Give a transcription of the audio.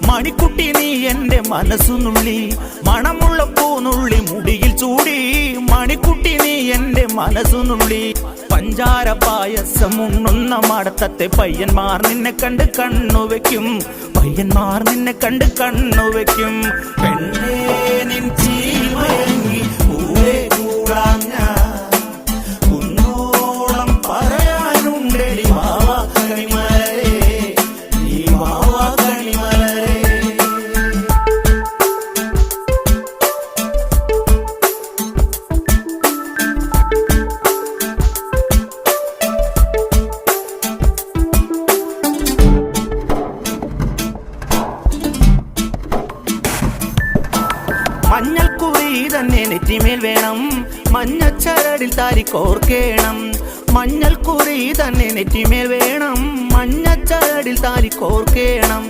മണിക്കുട്ടി നീ എന്റെ മനസ്സുനുള്ളി, മണമുള്ള പൂനുള്ളി മുടിയിൽ ചൂടി. മണിക്കുട്ടി നീ എന്റെ മനസ്സുനുള്ളി. പഞ്ചാര പായസം ഉണ്ണുന്ന മടത്തത്തെ പയ്യന്മാർ നിന്നെ കണ്ട് കണ്ണുവെക്കും, പയ്യന്മാർ നിന്നെ കണ്ട് കണ്ണുവെക്കും. പെണ്ണേ നിൻ ചീമയങ്ങി കൂടെ കൂടാൻ ഞാൻ, കുന്നോളം പറയാനുണ്ടടി വാവാ കണിമലരേ, നീ വാവാ കണിമലരേ. മഞ്ഞൾക്കുറി തന്നെ നെറ്റിമേൽ വേണം, മഞ്ഞച്ചരടിൽ താരി കോർക്കേണം. മഞ്ഞൾക്കുറി തന്നെ നെറ്റിമേൽ വേണം, മഞ്ഞച്ചരടിൽ താരി കോർക്കേണം.